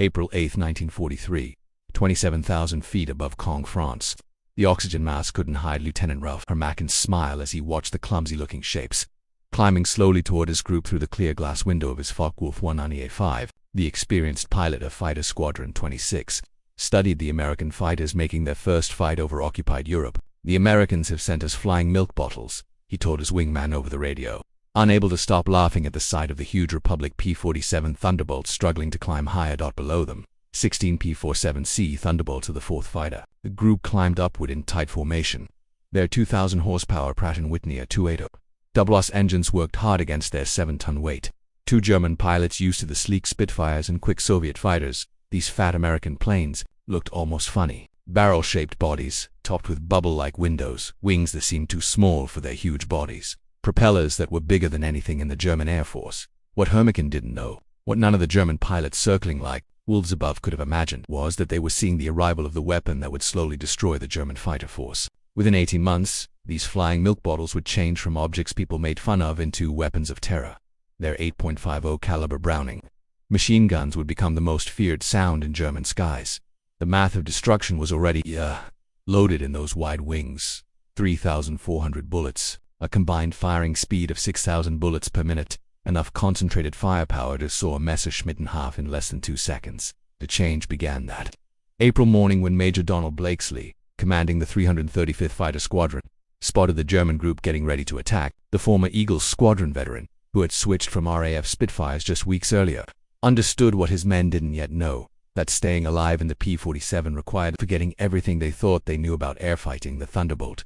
April 8, 1943, 27,000 feet above Caen, France. The oxygen mask couldn't hide Lieutenant Ralph Hermakin's smile as he watched the clumsy-looking shapes climbing slowly toward his group through the clear glass window of his Focke-Wulf 198-5. The experienced pilot of Fighter Squadron 26 studied the American fighters making their first fight over occupied Europe. "The Americans have sent us flying milk bottles," he told his wingman over the radio, unable to stop laughing at the sight of the huge Republic P-47 Thunderbolts struggling to climb higher. Below them, 16 P-47C Thunderbolts of the 4th Fighter. The group climbed upward in tight formation. Their 2,000 horsepower Pratt & Whitney A280 engines worked hard against their 7-ton weight. Two German pilots used to the sleek Spitfires and quick Soviet fighters, these fat American planes looked almost funny. Barrel-shaped bodies, topped with bubble-like windows, wings that seemed too small for their huge bodies, propellers that were bigger than anything in the German Air Force. What Hermakin didn't know, what none of the German pilots circling like wolves above could have imagined, was that they were seeing the arrival of the weapon that would slowly destroy the German fighter force. Within 18 months, these flying milk bottles would change from objects people made fun of into weapons of terror. Their 8.50 caliber Browning machine guns would become the most feared sound in German skies. The math of destruction was already loaded in those wide wings. 3,400 bullets, a combined firing speed of 6,000 bullets per minute, enough concentrated firepower to saw a Messerschmitt in half in less than 2 seconds. The change began that April morning when Major Donald Blakesley, commanding the 335th Fighter Squadron, spotted the German group getting ready to attack. The former Eagles squadron veteran, who had switched from RAF Spitfires just weeks earlier, understood what his men didn't yet know, that staying alive in the P-47 required forgetting everything they thought they knew about airfighting. The Thunderbolt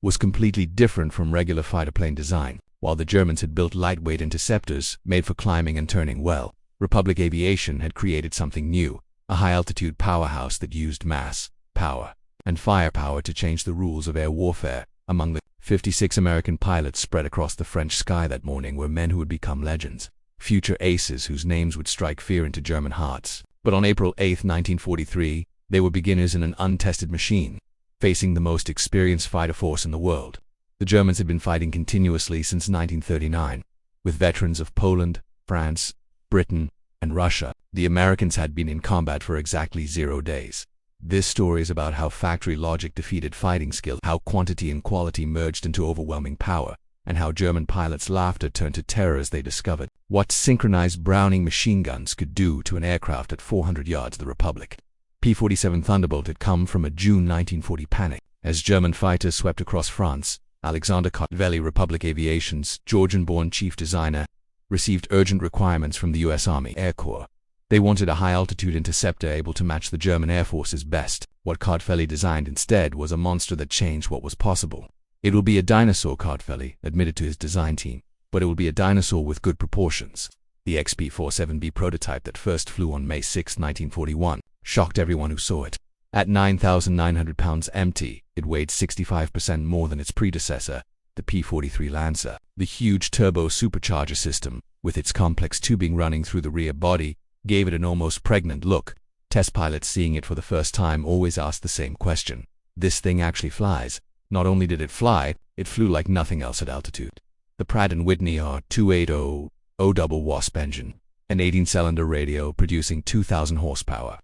was completely different from regular fighter plane design. While the Germans had built lightweight interceptors made for climbing and turning well, Republic Aviation had created something new, a high-altitude powerhouse that used mass, power, and firepower to change the rules of air warfare. Among the 56 American pilots spread across the French sky that morning were men who would become legends, future aces whose names would strike fear into German hearts. But on April 8, 1943, they were beginners in an untested machine, facing the most experienced fighter force in the world. The Germans had been fighting continuously since 1939, with veterans of Poland, France, Britain, and Russia. The Americans had been in combat for exactly 0 days. This story is about how factory logic defeated fighting skill, how quantity and quality merged into overwhelming power, and how German pilots' laughter turned to terror as they discovered what synchronized Browning machine guns could do to an aircraft at 400 yards. The Republic P-47 Thunderbolt had come from a June 1940 panic. As German fighters swept across France, Alexander Kotvelli, Republic Aviation's Georgian-born chief designer, received urgent requirements from the U.S. Army Air Corps. They wanted a high-altitude interceptor able to match the German Air Force's best. What Kotvelli designed instead was a monster that changed what was possible. "It will be a dinosaur," Kotvelli admitted to his design team, "but it will be a dinosaur with good proportions." The XP-47B prototype that first flew on May 6, 1941, shocked everyone who saw it. At 9,900 pounds empty, it weighed 65% more than its predecessor, the P-43 Lancer. The huge turbo-supercharger system, with its complex tubing running through the rear body, gave it an almost pregnant look. Test pilots seeing it for the first time always asked the same question: "This thing actually flies?" Not only did it fly, it flew like nothing else at altitude. The Pratt & Whitney R280 WWII engine, an 18-cylinder radio producing 2,000 horsepower,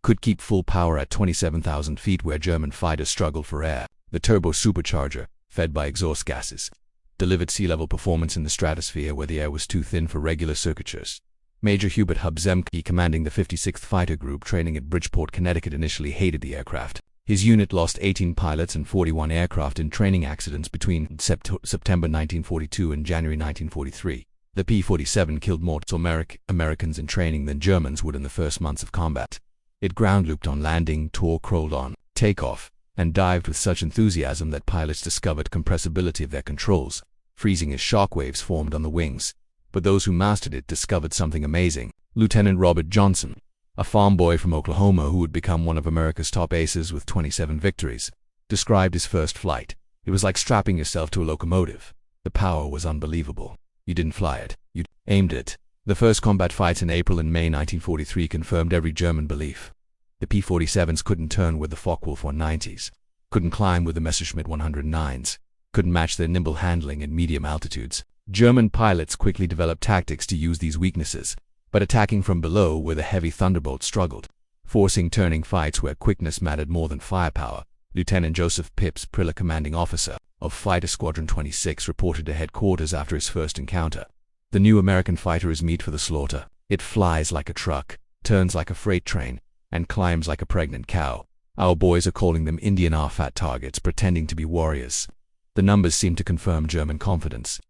could keep full power at 27,000 feet where German fighters struggled for air. The turbo-supercharger, fed by exhaust gases, delivered sea-level performance in the stratosphere where the air was too thin for regular circuitures. Major Hubert Hub Zemke, commanding the 56th Fighter Group training at Bridgeport, Connecticut, initially hated the aircraft. His unit lost 18 pilots and 41 aircraft in training accidents between September 1942 and January 1943. The P-47 killed more Americans in training than Germans would in the first months of combat. It ground looped on landing, tore, crawled on takeoff, and dived with such enthusiasm that pilots discovered compressibility of their controls, freezing as shockwaves formed on the wings. But those who mastered it discovered something amazing. Lieutenant Robert Johnson, a farm boy from Oklahoma who would become one of America's top aces with 27 victories, described his first flight. "It was like strapping yourself to a locomotive. The power was unbelievable. You didn't fly it, you aimed it." The first combat fights in April and May 1943 confirmed every German belief. The P-47s couldn't turn with the Focke-Wulf 190s, couldn't climb with the Messerschmitt 109s, couldn't match their nimble handling at medium altitudes. German pilots quickly developed tactics to use these weaknesses, but attacking from below where the heavy Thunderbolts struggled, forcing turning fights where quickness mattered more than firepower. Lieutenant Joseph Phipps, Priller commanding officer of Fighter Squadron 26, reported to headquarters after his first encounter. "The new American fighter is meat for the slaughter. It flies like a truck, turns like a freight train, and climbs like a pregnant cow. Our boys are calling them Indian Arfat targets, pretending to be warriors." The numbers seem to confirm German confidence.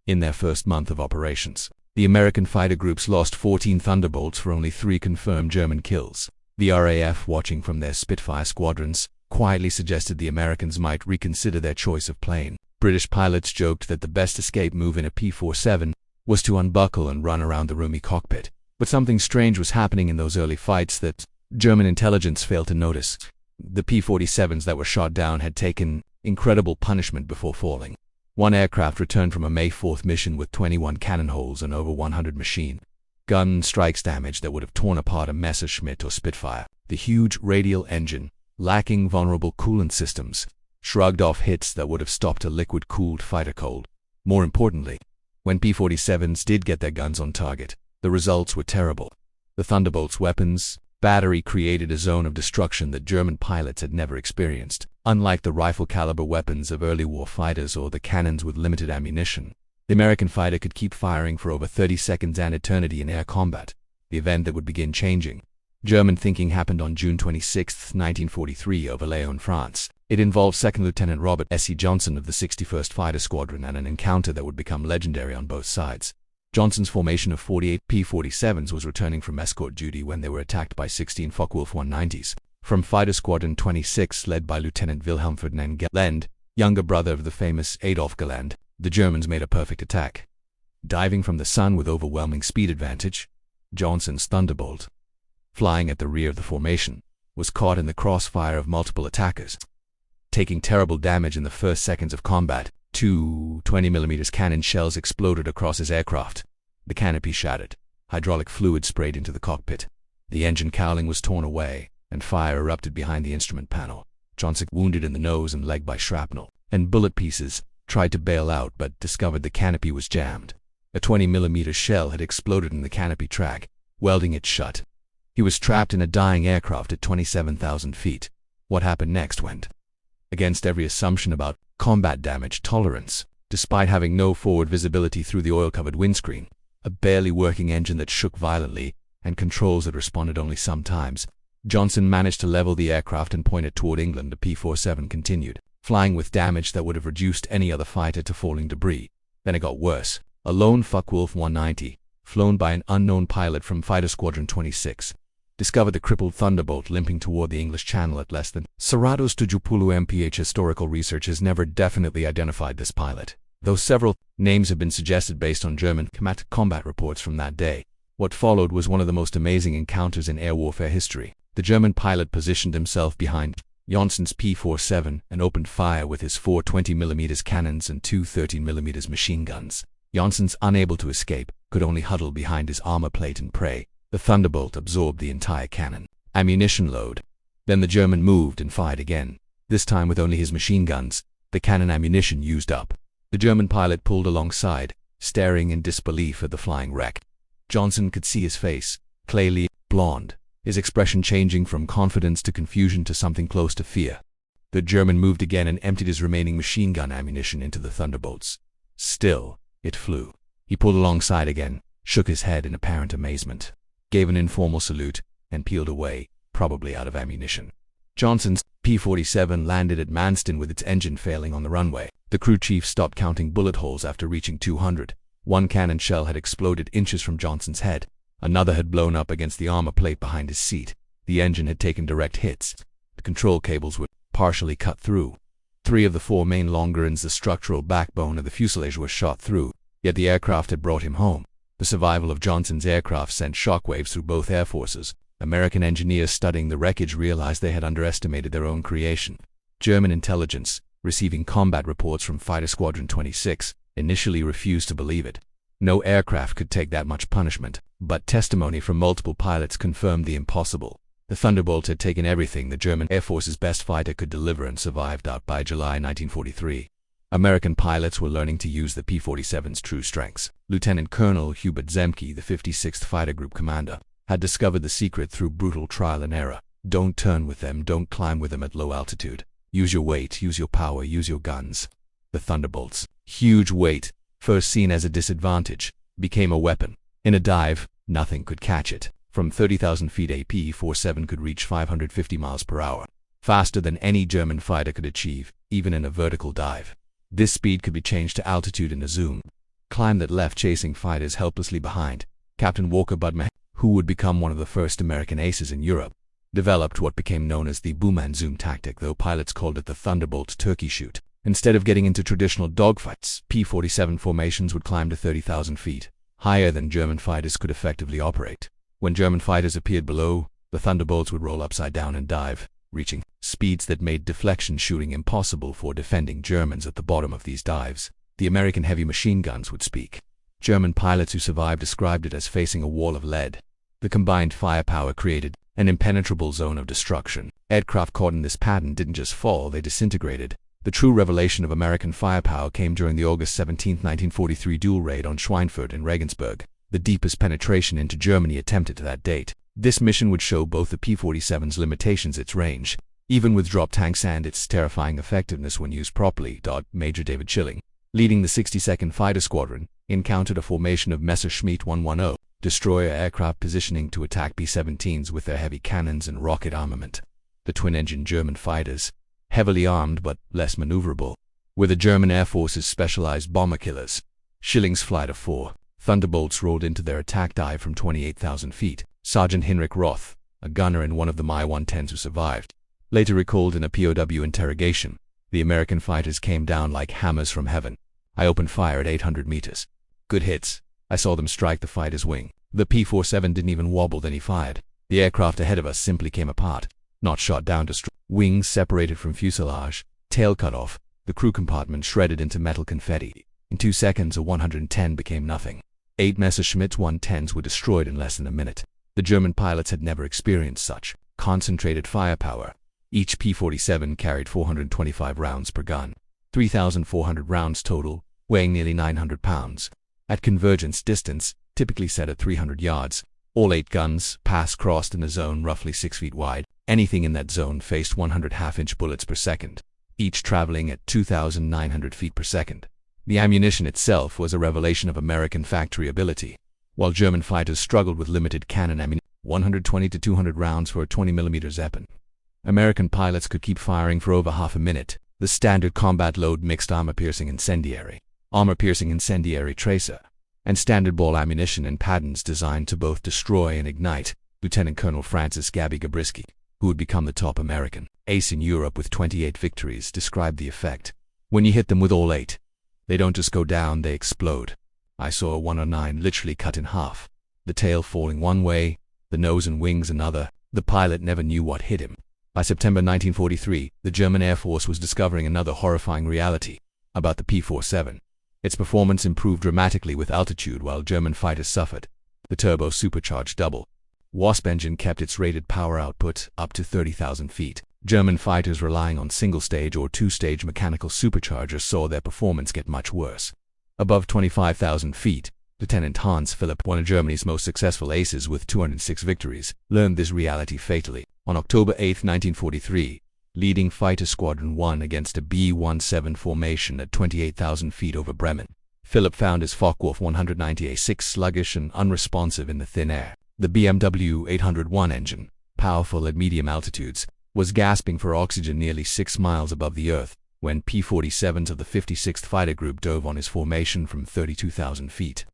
In their first month of operations, the American fighter groups lost 14 Thunderbolts for only 3 confirmed German kills. The RAF, watching from their Spitfire squadrons, quietly suggested the Americans might reconsider their choice of plane. British pilots joked that the best escape move in a P-47 was to unbuckle and run around the roomy cockpit. But something strange was happening in those early fights that German intelligence failed to notice. The P-47s that were shot down had taken incredible punishment before falling. One aircraft returned from a May 4th mission with 21 cannon holes and over 100 machine gun strikes damage that would have torn apart a Messerschmitt or Spitfire. The huge radial engine, lacking vulnerable coolant systems, shrugged off hits that would have stopped a liquid-cooled fighter cold. More importantly, when P-47s did get their guns on target, the results were terrible. The Thunderbolt's weapons battery created a zone of destruction that German pilots had never experienced. Unlike the rifle-caliber weapons of early war fighters or the cannons with limited ammunition, the American fighter could keep firing for over 30 seconds and eternity in air combat, the event that would begin changing German thinking happened on June 26, 1943, over Lyon, France. It involved Second Lieutenant Robert S.E. Johnson of the 61st Fighter Squadron and an encounter that would become legendary on both sides. Johnson's formation of 48 P-47s was returning from escort duty when they were attacked by 16 Focke-Wulf 190s. From Fighter Squadron 26, led by Lieutenant Wilhelm Ferdinand Galland, younger brother of the famous Adolf Galland, the Germans made a perfect attack. Diving from the sun with overwhelming speed advantage, Johnson's Thunderbolt, flying at the rear of the formation, was caught in the crossfire of multiple attackers. Taking terrible damage in the first seconds of combat, 2 20mm cannon shells exploded across his aircraft. The canopy shattered. Hydraulic fluid sprayed into the cockpit. The engine cowling was torn away, and fire erupted behind the instrument panel. Johnson, wounded in the nose and leg by shrapnel and bullet pieces, tried to bail out but discovered the canopy was jammed. A 20mm shell had exploded in the canopy track, welding it shut. He was trapped in a dying aircraft at 27,000 feet. What happened next went against every assumption about combat damage tolerance. Despite having no forward visibility through the oil-covered windscreen, a barely working engine that shook violently, and controls that responded only sometimes, Johnson managed to level the aircraft and point it toward England. The P-47 continued, flying with damage that would have reduced any other fighter to falling debris. Then it got worse. A lone Focke-Wulf 190, flown by an unknown pilot from Fighter Squadron 26, discovered the crippled Thunderbolt limping toward the English Channel at less than 170 mph. Historical research has never definitely identified this pilot, though several names have been suggested based on German combat reports from that day. What followed was one of the most amazing encounters in air warfare history. The German pilot positioned himself behind Johnson's P-47 and opened fire with his 4 20mm cannons and 2 13mm machine guns. Johnson's, unable to escape, could only huddle behind his armor plate and pray. The Thunderbolt absorbed the entire cannon ammunition load. Then the German moved and fired again, this time with only his machine guns, the cannon ammunition used up. The German pilot pulled alongside, staring in disbelief at the flying wreck. Johnson could see his face, clayey, blonde, his expression changing from confidence to confusion to something close to fear. The German moved again and emptied his remaining machine gun ammunition into the Thunderbolts. Still, it flew. He pulled alongside again, shook his head in apparent amazement, gave an informal salute, and peeled away, probably out of ammunition. Johnson's P-47 landed at Manston with its engine failing on the runway. The crew chief stopped counting bullet holes after reaching 200. One cannon shell had exploded inches from Johnson's head. Another had blown up against the armor plate behind his seat. The engine had taken direct hits. The control cables were partially cut through. 3 of the 4 main longerons, the structural backbone of the fuselage, were shot through. Yet the aircraft had brought him home. The survival of Johnson's aircraft sent shockwaves through both air forces. American engineers studying the wreckage realized they had underestimated their own creation. German intelligence, receiving combat reports from Fighter Squadron 26, initially refused to believe it. No aircraft could take that much punishment, but testimony from multiple pilots confirmed the impossible. The Thunderbolt had taken everything the German Air Force's best fighter could deliver and survived out by July 1943. American pilots were learning to use the P-47's true strengths. Lieutenant Colonel Hubert Zemke, the 56th Fighter Group commander, had discovered the secret through brutal trial and error. Don't turn with them, don't climb with them at low altitude. Use your weight, use your power, use your guns. The Thunderbolts, huge weight, first seen as a disadvantage, became a weapon. In a dive, nothing could catch it. From 30,000 feet, a P-47 could reach 550 miles per hour, faster than any German fighter could achieve, even in a vertical dive. This speed could be changed to altitude in a zoom climb that left chasing fighters helplessly behind. Captain Walker Budman, who would become one of the first American aces in Europe, developed what became known as the boom and zoom tactic, though pilots called it the Thunderbolt turkey shoot. Instead of getting into traditional dogfights, P-47 formations would climb to 30,000 feet, higher than German fighters could effectively operate. When German fighters appeared below, the Thunderbolts would roll upside down and dive, reaching speeds that made deflection shooting impossible for defending Germans at the bottom of these dives. The American heavy machine guns would speak. German pilots who survived described it as facing a wall of lead. The combined firepower created an impenetrable zone of destruction. Aircraft caught in this pattern didn't just fall, they disintegrated. The true revelation of American firepower came during the August 17, 1943 duel raid on Schweinfurt and Regensburg, the deepest penetration into Germany attempted to that date. This mission would show both the P-47's limitations, its range, even with drop tanks, and its terrifying effectiveness when used properly. Major David Schilling, leading the 62nd Fighter Squadron, encountered a formation of Messerschmitt 110 destroyer aircraft positioning to attack B-17s with their heavy cannons and rocket armament. The twin-engine German fighters, heavily armed but less maneuverable, were the German Air Force's specialized bomber killers. Schilling's flight of 4 Thunderbolts rolled into their attack dive from 28,000 feet. Sergeant Heinrich Roth, a gunner in one of the Mi-110s who survived, later recalled in a POW interrogation, "The American fighters came down like hammers from heaven. I opened fire at 800 meters. Good hits. I saw them strike the fighter's wing. The P-47 didn't even wobble, then he fired. The aircraft ahead of us simply came apart, not shot down to wings separated from fuselage, tail cut off, the crew compartment shredded into metal confetti. In 2 seconds, a 110 became nothing. 8 Messerschmitt 110s were destroyed in less than a minute. The German pilots had never experienced such concentrated firepower. Each P-47 carried 425 rounds per gun, 3,400 rounds total, weighing nearly 900 pounds. At convergence distance, typically set at 300 yards, all 8 guns crossed in a zone roughly 6 feet wide. Anything in that zone faced 100 half-inch bullets per second, each traveling at 2,900 feet per second. The ammunition itself was a revelation of American factory ability. While German fighters struggled with limited cannon ammunition, 120 to 200 rounds for a 20mm Zeppelin, American pilots could keep firing for over half a minute. The standard combat load mixed armor-piercing incendiary tracer, and standard ball ammunition in patterns designed to both destroy and ignite. Lieutenant Colonel Francis Gabby Gabrisky, who would become the top American ace in Europe with 28 victories, described the effect. When you hit them with all 8, they don't just go down, they explode. I saw a 109 literally cut in half, the tail falling one way, the nose and wings another. The pilot never knew what hit him. By September 1943, the German Air Force was discovering another horrifying reality about the P-47. Its performance improved dramatically with altitude while German fighters suffered. The turbo-supercharged double-wasp engine kept its rated power output up to 30,000 feet. German fighters relying on single-stage or two-stage mechanical superchargers saw their performance get much worse. Above 25,000 feet, Lieutenant Hans Philipp, one of Germany's most successful aces with 206 victories, learned this reality fatally. On October 8, 1943, leading Fighter Squadron 1 against a B-17 formation at 28,000 feet over Bremen, Philipp found his Focke-Wulf 190A6 sluggish and unresponsive in the thin air. The BMW 801 engine, powerful at medium altitudes, was gasping for oxygen nearly 6 miles above the Earth when P-47s of the 56th Fighter Group dove on his formation from 32,000 feet.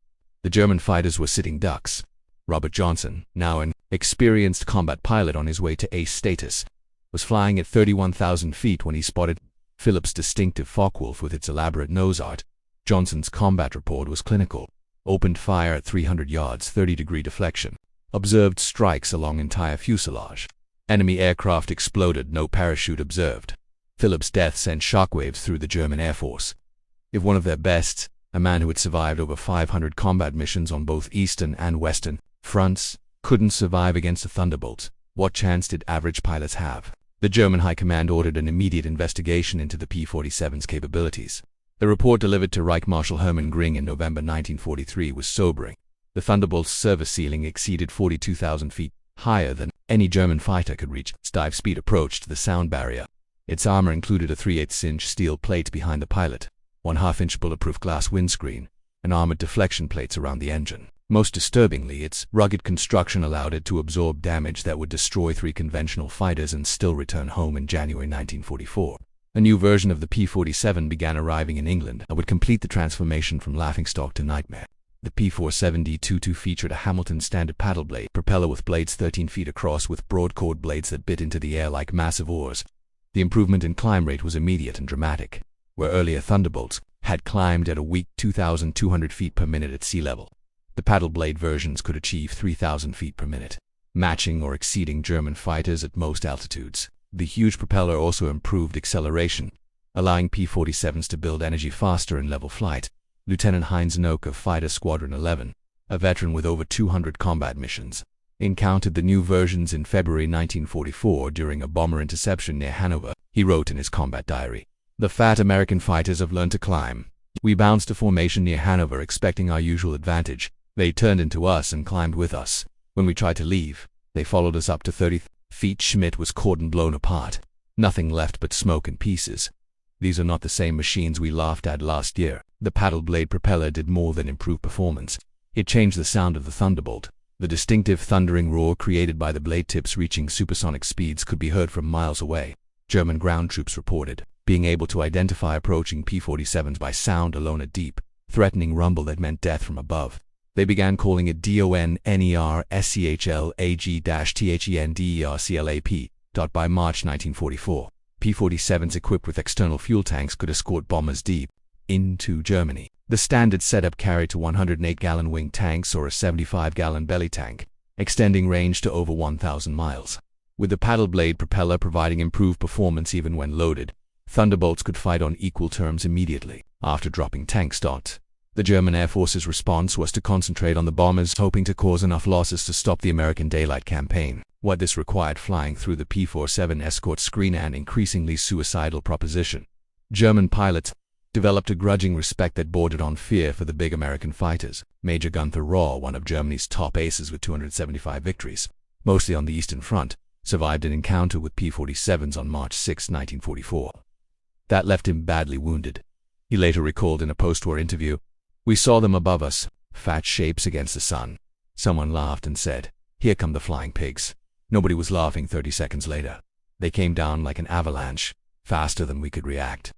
The German fighters were sitting ducks. Robert Johnson, now an experienced combat pilot on his way to ace status, was flying at 31,000 feet when he spotted Philipp's distinctive Focke-Wulf with its elaborate nose art. Johnson's combat report was clinical. Opened fire at 300 yards, 30-degree deflection. Observed strikes along entire fuselage. Enemy aircraft exploded, no parachute observed. Philipp's death sent shockwaves through the German Air Force. If one of their best, a man who had survived over 500 combat missions on both Eastern and Western fronts, couldn't survive against a Thunderbolt, what chance did average pilots have? The German High Command ordered an immediate investigation into the P-47's capabilities. The report delivered to Reich Marshal Hermann Göring in November 1943 was sobering. The Thunderbolt's service ceiling exceeded 42,000 feet, higher than any German fighter could reach. Its dive speed approached the sound barrier. Its armor included a 3/8-inch steel plate behind the pilot, 1/2-inch bulletproof glass windscreen, and armored deflection plates around the engine. Most disturbingly, its rugged construction allowed it to absorb damage that would destroy 3 conventional fighters and still return home in January 1944. A new version of the P-47 began arriving in England and would complete the transformation from laughingstock to nightmare. The P-47D-22 featured a Hamilton standard paddle blade propeller with blades 13 feet across with broad chord blades that bit into the air like massive oars. The improvement in climb rate was immediate and dramatic, where earlier Thunderbolts had climbed at a weak 2,200 feet per minute at sea level. The paddle blade versions could achieve 3,000 feet per minute, matching or exceeding German fighters at most altitudes. The huge propeller also improved acceleration, allowing P-47s to build energy faster in level flight. Lieutenant Heinz Nock of Fighter Squadron 11, a veteran with over 200 combat missions, encountered the new versions in February 1944 during a bomber interception near Hanover. He wrote in his combat diary, "The fat American fighters have learned to climb. We bounced to formation near Hanover expecting our usual advantage. They turned into us and climbed with us. When we tried to leave, they followed us up to 30 feet. Schmitt was cordon blown apart. Nothing left but smoke and pieces. These are not the same machines we laughed at last year." The paddle blade propeller did more than improve performance. It changed the sound of the Thunderbolt. The distinctive thundering roar created by the blade tips reaching supersonic speeds could be heard from miles away. German ground troops reported being able to identify approaching P-47s by sound alone, a deep, threatening rumble that meant death from above. They began calling it DONNERSCHLAG-THENDERCLAP. By March 1944, P-47s equipped with external fuel tanks could escort bombers deep into Germany. The standard setup carried to 108-gallon wing tanks or a 75-gallon belly tank, extending range to over 1,000 miles. With the paddle blade propeller providing improved performance even when loaded, Thunderbolts could fight on equal terms immediately. After dropping tank start, the German Air Force's response was to concentrate on the bombers, hoping to cause enough losses to stop the American daylight campaign. What this required flying through the P-47 escort screen, an increasingly suicidal proposition. German pilots developed a grudging respect that bordered on fear for the big American fighters. Major Gunther Rohr, one of Germany's top aces with 275 victories, mostly on the Eastern Front, survived an encounter with P-47s on March 6, 1944. That left him badly wounded. He later recalled in a post-war interview, "We saw them above us, fat shapes against the sun. Someone laughed and said, 'Here come the flying pigs.' Nobody was laughing 30 seconds later. They came down like an avalanche, faster than we could react.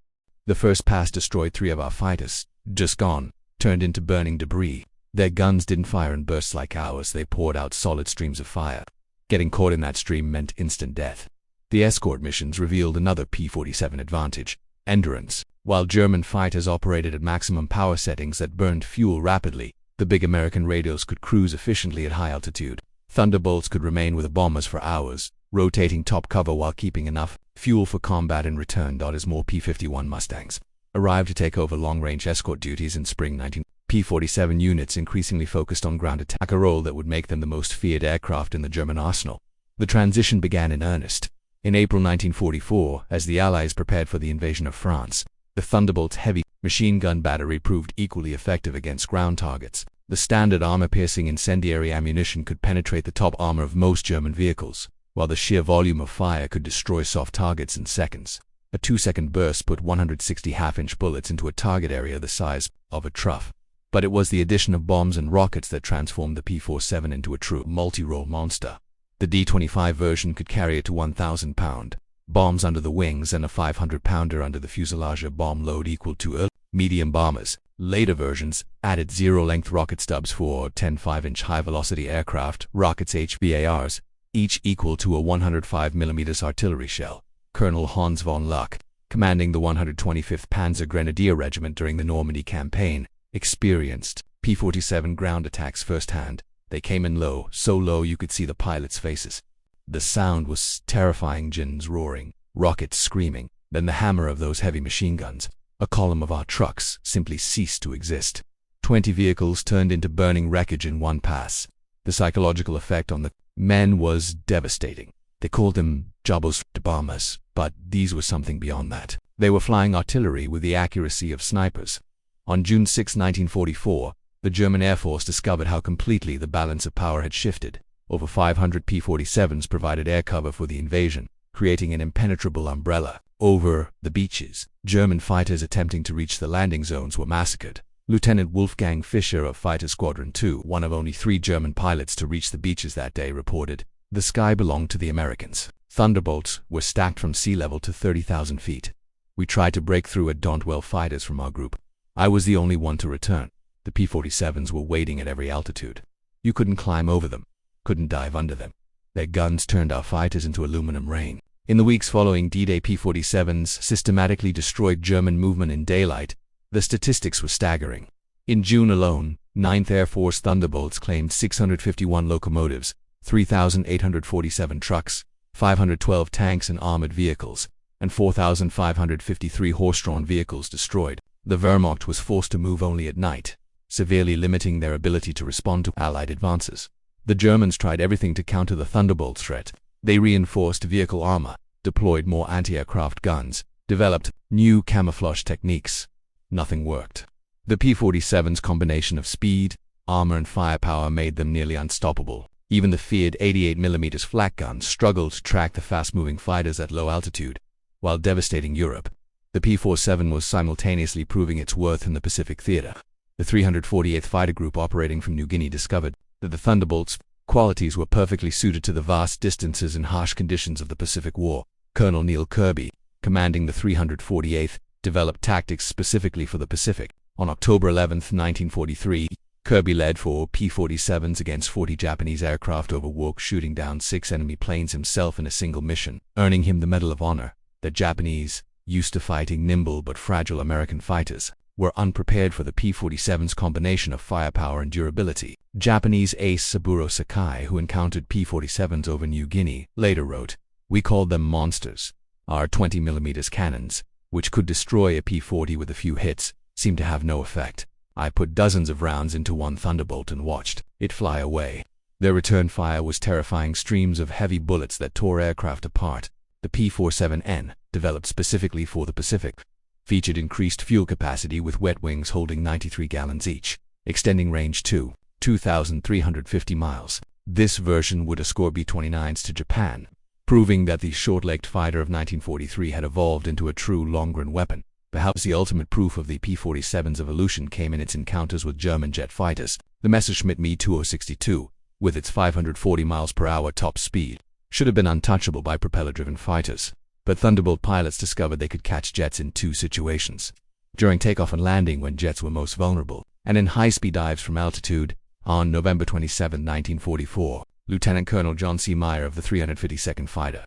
The first pass destroyed 3 of our fighters, just gone, turned into burning debris. Their guns didn't fire in bursts like ours, they poured out solid streams of fire. Getting caught in that stream meant instant death." The escort missions revealed another P-47 advantage: endurance. While German fighters operated at maximum power settings that burned fuel rapidly, the big American radios could cruise efficiently at high altitude. Thunderbolts could remain with the bombers for hours, rotating top cover while keeping enough fuel for combat in return. As more P-51 Mustangs arrived to take over long-range escort duties in spring 19, P-47 units increasingly focused on ground attack, a role that would make them the most feared aircraft in the German arsenal. The transition began in earnest. In April 1944, as the Allies prepared for the invasion of France, the Thunderbolt's heavy machine gun battery proved equally effective against ground targets. The standard armor-piercing incendiary ammunition could penetrate the top armor of most German vehicles, while the sheer volume of fire could destroy soft targets in seconds. A 2-second burst put 160 half-inch bullets into a target area the size of a trough. But it was the addition of bombs and rockets that transformed the P-47 into a true multi-role monster. The D-25 version could carry it to 1,000-pound bombs under the wings and a 500-pounder under the fuselage, a bomb load equal to medium bombers. Later versions added zero-length rocket stubs for 10 5-inch high-velocity aircraft, rockets HVARs, each equal to a 105mm artillery shell. Colonel Hans von Luck, commanding the 125th Panzer Grenadier Regiment during the Normandy campaign, experienced P-47 ground attacks firsthand. They came in low, so low you could see the pilots' faces. The sound was terrifying, engines roaring, rockets screaming, then the hammer of those heavy machine guns. A column of our trucks simply ceased to exist. 20 vehicles turned into burning wreckage in one pass. The psychological effect on the men was devastating. They called them Jabo's bombers, but these were something beyond that. They were flying artillery with the accuracy of snipers. On June 6, 1944, the German Air Force discovered how completely the balance of power had shifted. Over 500 P-47s provided air cover for the invasion, creating an impenetrable umbrella over the beaches. German fighters attempting to reach the landing zones were massacred. Lieutenant Wolfgang Fischer of Fighter Squadron 2, one of only 3 German pilots to reach the beaches that day, reported, "The sky belonged to the Americans. Thunderbolts were stacked from sea level to 30,000 feet. We tried to break through at Don't fighters from our group. I was the only one to return. The P-47s were waiting at every altitude. You couldn't climb over them, couldn't dive under them. Their guns turned our fighters into aluminum rain." In the weeks following D-Day, P-47s systematically destroyed German movement in daylight. The statistics were staggering. In June alone, 9th Air Force Thunderbolts claimed 651 locomotives, 3,847 trucks, 512 tanks and armored vehicles, and 4,553 horse-drawn vehicles destroyed. The Wehrmacht was forced to move only at night, severely limiting their ability to respond to Allied advances. The Germans tried everything to counter the Thunderbolt threat. They reinforced vehicle armor, deployed more anti-aircraft guns, developed new camouflage techniques. Nothing worked. The P-47's combination of speed, armor and firepower made them nearly unstoppable. Even the feared 88mm flak guns struggled to track the fast-moving fighters at low altitude. While devastating Europe, the P-47 was simultaneously proving its worth in the Pacific theater. The 348th Fighter Group operating from New Guinea discovered that the Thunderbolts' qualities were perfectly suited to the vast distances and harsh conditions of the Pacific War. Colonel Neil Kirby, commanding the 348th, developed tactics specifically for the Pacific. On October 11, 1943, Kirby led 4 P-47s against 40 Japanese aircraft over Wok, shooting down 6 enemy planes himself in a single mission, earning him the Medal of Honor. The Japanese, used to fighting nimble but fragile American fighters, were unprepared for the P-47's combination of firepower and durability. Japanese ace Saburo Sakai, who encountered P-47s over New Guinea, later wrote, "We called them monsters. Our 20mm cannons, which could destroy a P-40 with a few hits, seemed to have no effect. I put dozens of rounds into one Thunderbolt and watched it fly away. Their return fire was terrifying streams of heavy bullets that tore aircraft apart." The P-47N, developed specifically for the Pacific, featured increased fuel capacity with wet wings holding 93 gallons each, extending range to 2,350 miles. This version would escort B-29s to Japan, proving that the short-legged fighter of 1943 had evolved into a true long-range weapon. Perhaps the ultimate proof of the P-47's evolution came in its encounters with German jet fighters. The Messerschmitt Me-2062, with its 540 miles per hour top speed, should have been untouchable by propeller-driven fighters. But Thunderbolt pilots discovered they could catch jets in 2 situations: during takeoff and landing, when jets were most vulnerable, and in high-speed dives from altitude. On November 27, 1944, Lieutenant Colonel John C. Meyer of the 352nd Fighter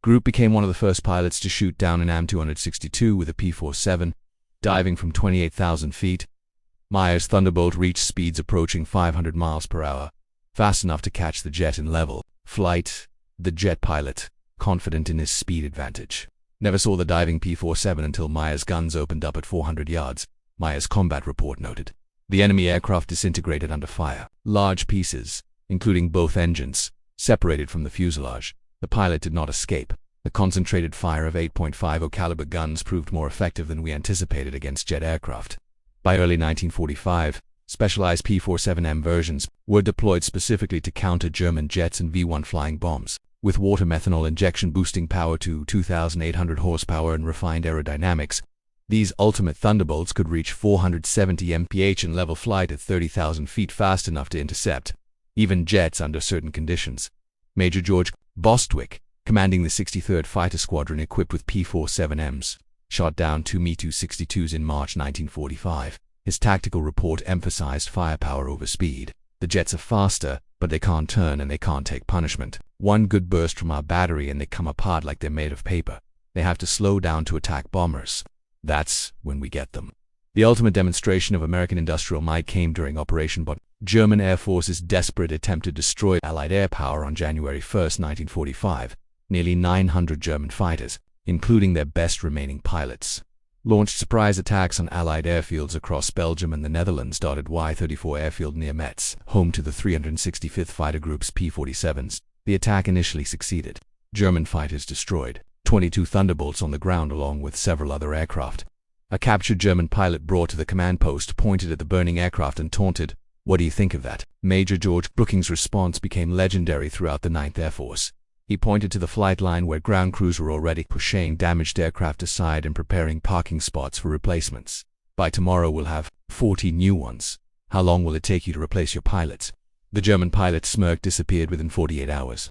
Group became one of the first pilots to shoot down an AM-262 with a P-47, diving from 28,000 feet. Meyer's Thunderbolt reached speeds approaching 500 miles per hour, fast enough to catch the jet in level flight. The jet pilot, confident in his speed advantage, never saw the diving P-47 until Meyer's guns opened up at 400 yards. Meyer's combat report noted, "The enemy aircraft disintegrated under fire. Large pieces, including both engines, separated from the fuselage. The pilot did not escape. The concentrated fire of 8.50 caliber guns proved more effective than we anticipated against jet aircraft." By early 1945, specialized P-47M versions were deployed specifically to counter German jets and V-1 flying bombs. With water methanol injection boosting power to 2,800 horsepower and refined aerodynamics, these ultimate Thunderbolts could reach 470 mph in level flight at 30,000 feet, fast enough to intercept even jets under certain conditions. Major George Bostwick, commanding the 63rd Fighter Squadron equipped with P-47Ms, shot down 2 Me-262s in March 1945. His tactical report emphasized firepower over speed. "The jets are faster, but they can't turn and they can't take punishment. One good burst from our battery and they come apart like they're made of paper. They have to slow down to attack bombers. That's when we get them." The ultimate demonstration of American industrial might came during Operation But. German Air Force's desperate attempt to destroy Allied air power on January 1, 1945. Nearly 900 German fighters, including their best remaining pilots, launched surprise attacks on Allied airfields across Belgium and the Netherlands. Y-34 airfield near Metz, home to the 365th Fighter Group's P-47s. The attack initially succeeded. German fighters destroyed 22 Thunderbolts on the ground along with several other aircraft. A captured German pilot brought to the command post pointed at the burning aircraft and taunted, "What do you think of that?" Major George Brooking's response became legendary throughout the 9th Air Force. He pointed to the flight line where ground crews were already pushing damaged aircraft aside and preparing parking spots for replacements. "By tomorrow we'll have 40 new ones. How long will it take you to replace your pilots?" The German pilot's smirk disappeared within 48 hours.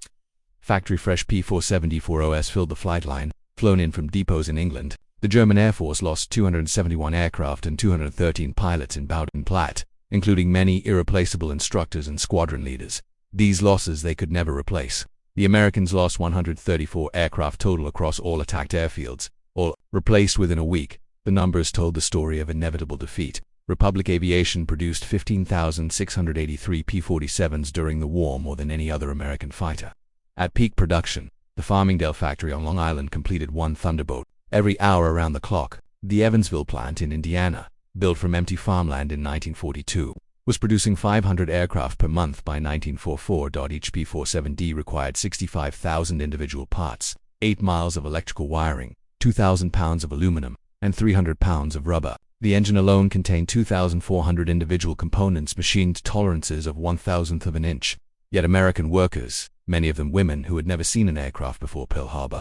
Factory-fresh P-47D-40s filled the flight line, flown in from depots in England. The German Air Force lost 271 aircraft and 213 pilots in Baden-Platte, including many irreplaceable instructors and squadron leaders. These losses they could never replace. The Americans lost 134 aircraft total across all attacked airfields, all replaced within a week. The numbers told the story of inevitable defeat. Republic Aviation produced 15,683 P-47s during the war, more than any other American fighter. At peak production, the Farmingdale factory on Long Island completed one Thunderbolt every hour around the clock. The Evansville plant in Indiana, built from empty farmland in 1942, was producing 500 aircraft per month by 1944. Each P-47D required 65,000 individual parts, 8 miles of electrical wiring, 2,000 pounds of aluminum, and 300 pounds of rubber. The engine alone contained 2,400 individual components machined to tolerances of 1,000th of an inch. Yet American workers, many of them women who had never seen an aircraft before Pearl Harbor,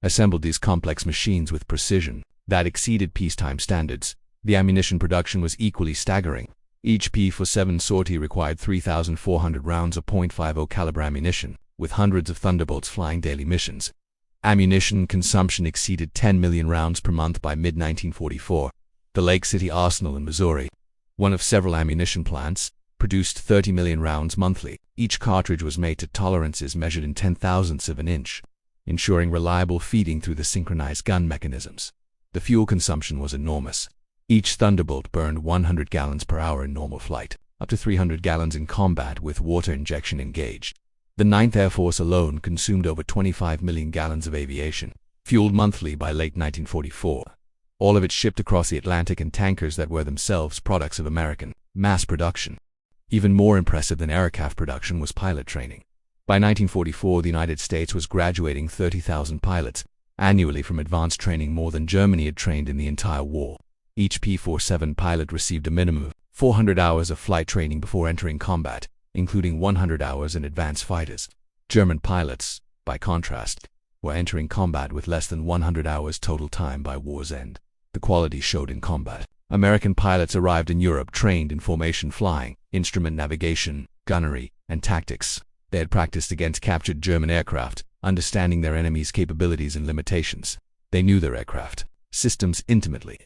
assembled these complex machines with precision that exceeded peacetime standards. The ammunition production was equally staggering. Each P-47 sortie required 3,400 rounds of .50 caliber ammunition, with hundreds of Thunderbolts flying daily missions. Ammunition consumption exceeded 10 million rounds per month by mid-1944. The Lake City Arsenal in Missouri, one of several ammunition plants, produced 30 million rounds monthly. Each cartridge was made to tolerances measured in 10,000ths of an inch, ensuring reliable feeding through the synchronized gun mechanisms. The fuel consumption was enormous. Each Thunderbolt burned 100 gallons per hour in normal flight, up to 300 gallons in combat with water injection engaged. The 9th Air Force alone consumed over 25 million gallons of aviation, fueled monthly by late 1944. All of it shipped across the Atlantic in tankers that were themselves products of American mass production. Even more impressive than aircraft production was pilot training. By 1944, the United States was graduating 30,000 pilots annually from advanced training, more than Germany had trained in the entire war. Each P-47 pilot received a minimum of 400 hours of flight training before entering combat, including 100 hours in advanced fighters. German pilots, by contrast, were entering combat with less than 100 hours total time by war's end. The quality showed in combat. American pilots arrived in Europe trained in formation flying, instrument navigation, gunnery, and tactics. They had practiced against captured German aircraft, understanding their enemy's capabilities and limitations. They knew their aircraft systems intimately.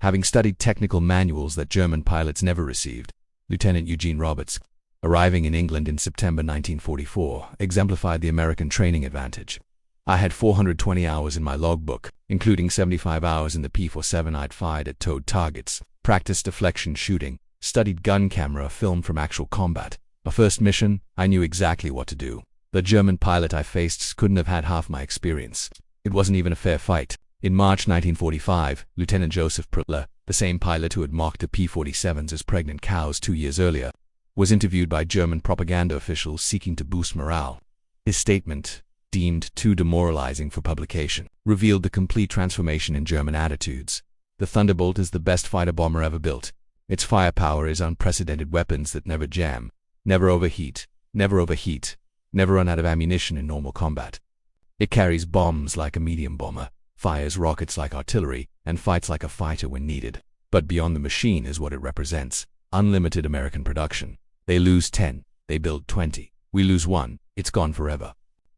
Having studied technical manuals that German pilots never received, Lieutenant Eugene Roberts, arriving in England in September 1944, exemplified the American training advantage. "I had 420 hours in my logbook, including 75 hours in the P-47 I'd fired at towed targets, practiced deflection shooting, studied gun camera film from actual combat. My first mission, I knew exactly what to do. The German pilot I faced couldn't have had half my experience. It wasn't even a fair fight." In March 1945, Lieutenant Joseph Propeller, the same pilot who had mocked the P-47s as pregnant cows 2 years earlier, was interviewed by German propaganda officials seeking to boost morale. His statement, deemed too demoralizing for publication, revealed the complete transformation in German attitudes. "The Thunderbolt is the best fighter bomber ever built. Its firepower is unprecedented weapons that never jam, never overheat, never run out of ammunition in normal combat. It carries bombs like a medium bomber, fires rockets like artillery, and fights like a fighter when needed. But beyond the machine is what it represents: unlimited American production. They lose 10, they build 20. We lose 1, it's gone forever."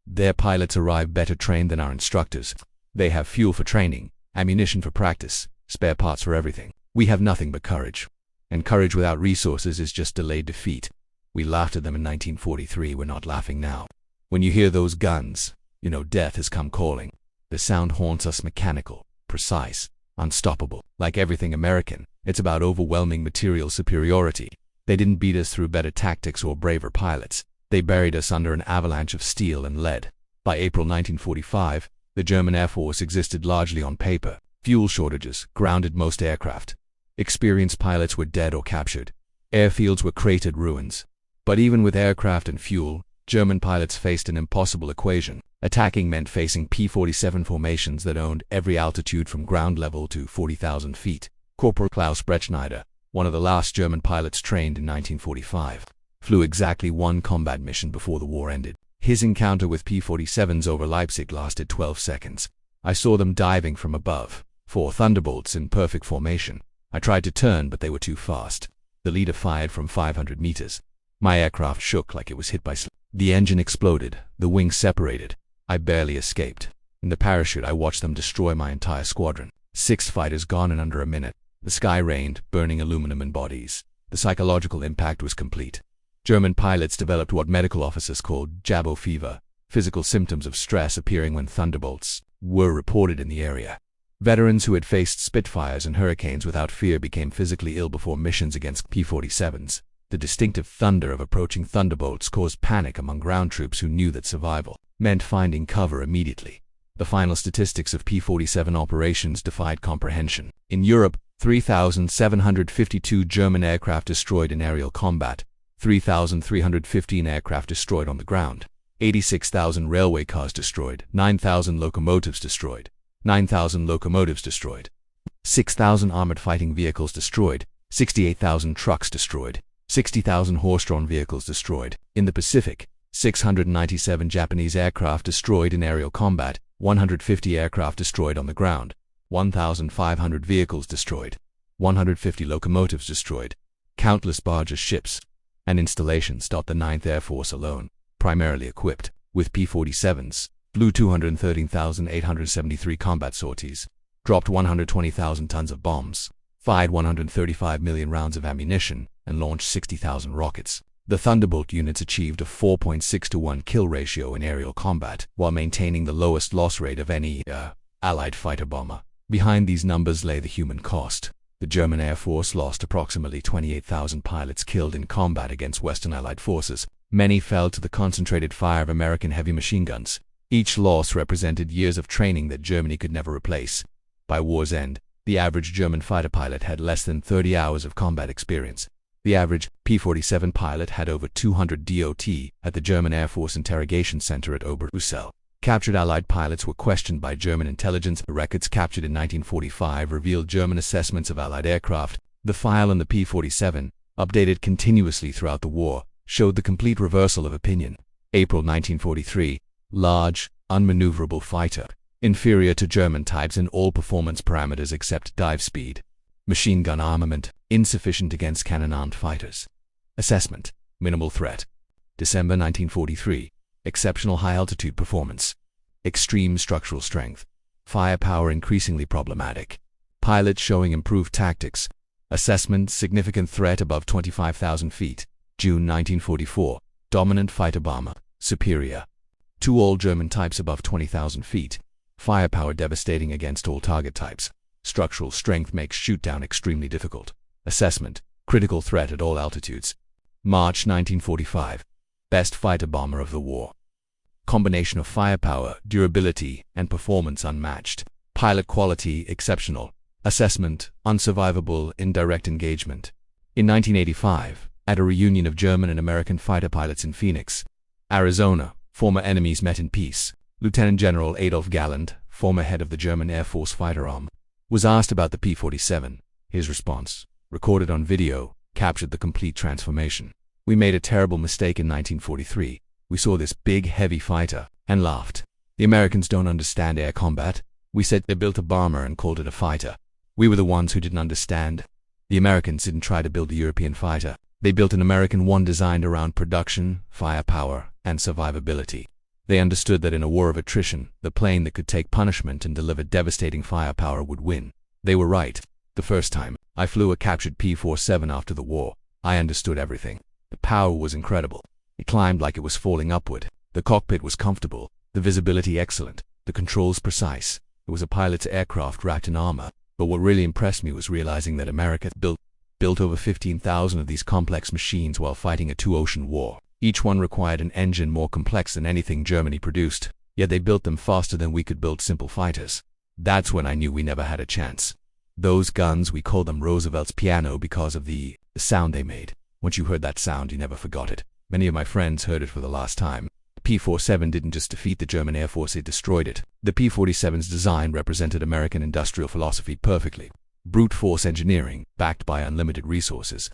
Their pilots arrive better trained than our instructors. They have fuel for training, ammunition for practice, spare parts for everything. We have nothing but courage. And courage without resources is just delayed defeat. We laughed at them in 1943, we're not laughing now. When you hear those guns, you know death has come calling. The sound haunts us, mechanical, precise, unstoppable. Like everything American, it's about overwhelming material superiority. They didn't beat us through better tactics or braver pilots. They buried us under an avalanche of steel and lead. By April 1945, the German Air Force existed largely on paper. Fuel shortages grounded most aircraft. Experienced pilots were dead or captured. Airfields were cratered ruins. But even with aircraft and fuel, German pilots faced an impossible equation: Attacking meant facing P-47 formations that owned every altitude from ground level to 40,000 feet. Corporal Klaus Bretschneider, one of the last German pilots trained in 1945, flew exactly one combat mission before the war ended. His encounter with P-47s over Leipzig lasted 12 seconds. I saw them diving from above, 4 Thunderbolts in perfect formation. I tried to turn, but they were too fast. The leader fired from 500 meters. My aircraft shook like it was hit by the engine exploded, the wings separated. I barely escaped. In the parachute, I watched them destroy my entire squadron. 6 fighters gone in under a minute. The sky rained, burning aluminum and bodies. The psychological impact was complete. German pilots developed what medical officers called Jabo fever, physical symptoms of stress appearing when Thunderbolts were reported in the area. Veterans who had faced Spitfires and Hurricanes without fear became physically ill before missions against P-47s. The distinctive thunder of approaching Thunderbolts caused panic among ground troops who knew that survival meant finding cover immediately. The final statistics of P-47 operations defied comprehension. In Europe, 3,752 German aircraft destroyed in aerial combat, 3,315 aircraft destroyed on the ground, 86,000 railway cars destroyed, 9,000 locomotives destroyed, 9,000 locomotives destroyed, 6,000 armored fighting vehicles destroyed, 68,000 trucks destroyed, 60,000 horse-drawn vehicles destroyed. In the Pacific, 697 Japanese aircraft destroyed in aerial combat, 150 aircraft destroyed on the ground, 1,500 vehicles destroyed, 150 locomotives destroyed, countless barges, ships, and installations. The 9th Air Force alone, primarily equipped with P-47s, flew 213,873 combat sorties, dropped 120,000 tons of bombs, fired 135 million rounds of ammunition, and launched 60,000 rockets. The Thunderbolt units achieved a 4.6-to-1 kill ratio in aerial combat, while maintaining the lowest loss rate of any Allied fighter bomber. Behind these numbers lay the human cost. The German Air Force lost approximately 28,000 pilots killed in combat against Western Allied forces. Many fell to the concentrated fire of American heavy machine guns. Each loss represented years of training that Germany could never replace. By war's end, the average German fighter pilot had less than 30 hours of combat experience. The average P-47 pilot had over 200 DOT at the German Air Force Interrogation Center at Ober-Ursel. Captured Allied pilots were questioned by German intelligence. The records captured in 1945 revealed German assessments of Allied aircraft. The file on the P-47, updated continuously throughout the war, showed the complete reversal of opinion. April 1943, large, unmaneuverable fighter, inferior to German types in all performance parameters except dive speed. Machine gun armament, insufficient against cannon-armed fighters. Assessment, minimal threat. December 1943, exceptional high-altitude performance. Extreme structural strength. Firepower increasingly problematic. Pilots showing improved tactics. Assessment, significant threat above 25,000 feet. June 1944, dominant fighter bomber, superior to all German types above 20,000 feet. Firepower devastating against all target types. Structural strength makes shoot-down extremely difficult. Assessment, critical threat at all altitudes. March 1945, best fighter bomber of the war. Combination of firepower, durability, and performance unmatched. Pilot quality exceptional. Assessment, unsurvivable in direct engagement. In 1985, at a reunion of German and American fighter pilots in Phoenix, Arizona, former enemies met in peace. Lieutenant General Adolf Galland, former head of the German Air Force fighter arm, was asked about the P-47. His response, recorded on video, captured the complete transformation. We made a terrible mistake in 1943. We saw this big, heavy fighter and laughed. The Americans don't understand air combat. We said they built a bomber and called it a fighter. We were the ones who didn't understand. The Americans didn't try to build a European fighter. They built an American one designed around production, firepower, and survivability. They understood that in a war of attrition, the plane that could take punishment and deliver devastating firepower would win. They were right. The first time I flew a captured P-47 after the war, I understood everything. The power was incredible. It climbed like it was falling upward. The cockpit was comfortable, the visibility excellent, the controls precise. It was a pilot's aircraft wrapped in armor. But what really impressed me was realizing that America built over 15,000 of these complex machines while fighting a two-ocean war. Each one required an engine more complex than anything Germany produced, yet they built them faster than we could build simple fighters. That's when I knew we never had a chance. Those guns, we called them Roosevelt's piano because of the sound they made. Once you heard that sound, you never forgot it. Many of my friends heard it for the last time. P-47 didn't just defeat the German Air Force, it destroyed it. The P-47's design represented American industrial philosophy perfectly. Brute force engineering, backed by unlimited resources.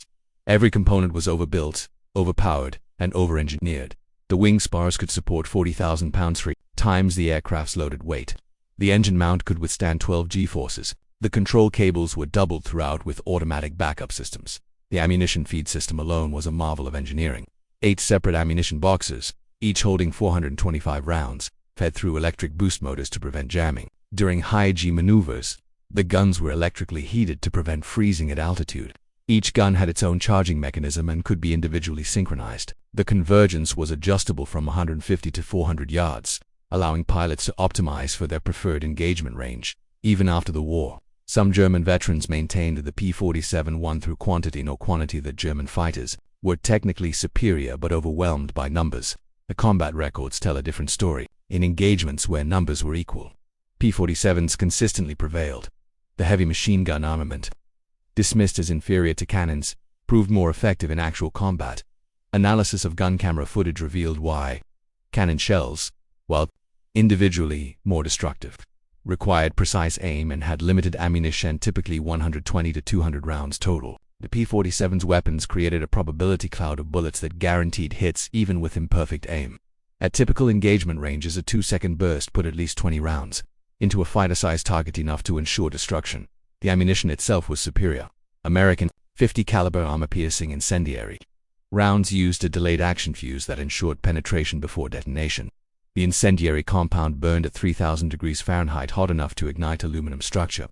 Every component was overbuilt, overpowered, and over-engineered. The wing spars could support 40,000 pounds, 3 times the aircraft's loaded weight. The engine mount could withstand 12 G-forces. The control cables were doubled throughout with automatic backup systems. The ammunition feed system alone was a marvel of engineering. 8 separate ammunition boxes, each holding 425 rounds, fed through electric boost motors to prevent jamming. During high-G maneuvers, the guns were electrically heated to prevent freezing at altitude. Each gun had its own charging mechanism and could be individually synchronized. The convergence was adjustable from 150 to 400 yards, allowing pilots to optimize for their preferred engagement range. Even after the war, some German veterans maintained that the P-47 won through quantity, no quantity, that German fighters were technically superior but overwhelmed by numbers. The combat records tell a different story. In engagements where numbers were equal, P-47s consistently prevailed. The heavy machine gun armament, dismissed as inferior to cannons, proved more effective in actual combat. Analysis of gun camera footage revealed why. Cannon shells, while individually more destructive, required precise aim and had limited ammunition, typically 120 to 200 rounds total. The P-47's weapons created a probability cloud of bullets that guaranteed hits even with imperfect aim. At typical engagement ranges, a 2-second burst put at least 20 rounds into a fighter-sized target, enough to ensure destruction. The ammunition itself was superior. American .50 caliber armor-piercing incendiary rounds used a delayed action fuse that ensured penetration before detonation. The incendiary compound burned at 3,000 degrees Fahrenheit, hot enough to ignite aluminum structure.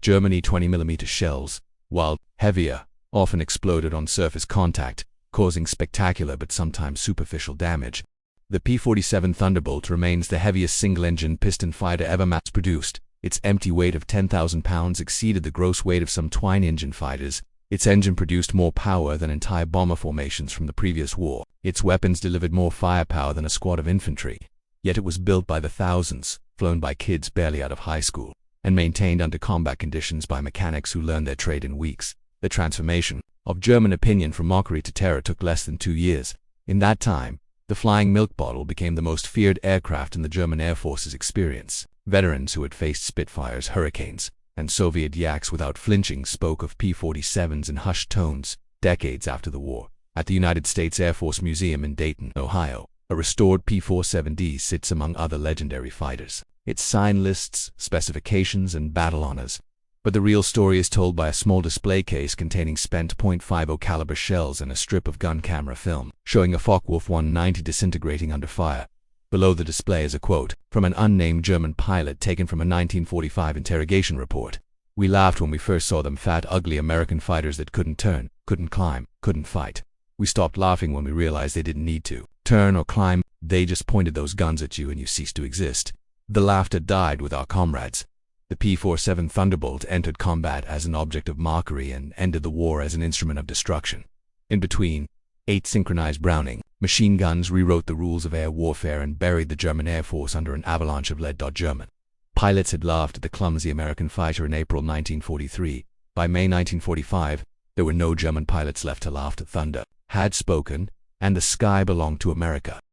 Germany 20mm shells, while heavier, often exploded on surface contact, causing spectacular but sometimes superficial damage. The P-47 Thunderbolt remains the heaviest single-engine piston fighter ever mass-produced. Its empty weight of 10,000 pounds exceeded the gross weight of some twin-engine fighters. Its engine produced more power than entire bomber formations from the previous war. Its weapons delivered more firepower than a squad of infantry. Yet it was built by the thousands, flown by kids barely out of high school, and maintained under combat conditions by mechanics who learned their trade in weeks. The transformation of German opinion from mockery to terror took less than 2 years. In that time, the flying milk bottle became the most feared aircraft in the German Air Force's experience. Veterans who had faced Spitfires, Hurricanes, and Soviet Yaks without flinching spoke of P-47s in hushed tones. Decades after the war, at the United States Air Force Museum in Dayton, Ohio, a restored P-47D sits among other legendary fighters. Its sign lists, specifications, and battle honors. But the real story is told by a small display case containing spent .50 caliber shells and a strip of gun camera film, showing a Focke-Wulf 190 disintegrating under fire. Below the display is a quote from an unnamed German pilot taken from a 1945 interrogation report. "We laughed when we first saw them, fat, ugly American fighters that couldn't turn, couldn't climb, couldn't fight. We stopped laughing when we realized they didn't need to turn or climb. They just pointed those guns at you and you ceased to exist." The laughter died with our comrades. The P-47 Thunderbolt entered combat as an object of mockery and ended the war as an instrument of destruction. In between, 8 synchronized Browning machine guns rewrote the rules of air warfare and buried the German Air Force under an avalanche of lead. German pilots had laughed at the clumsy American fighter in April 1943. By May 1945, there were no German pilots left to laugh at. Thunder had spoken, and the sky belonged to America.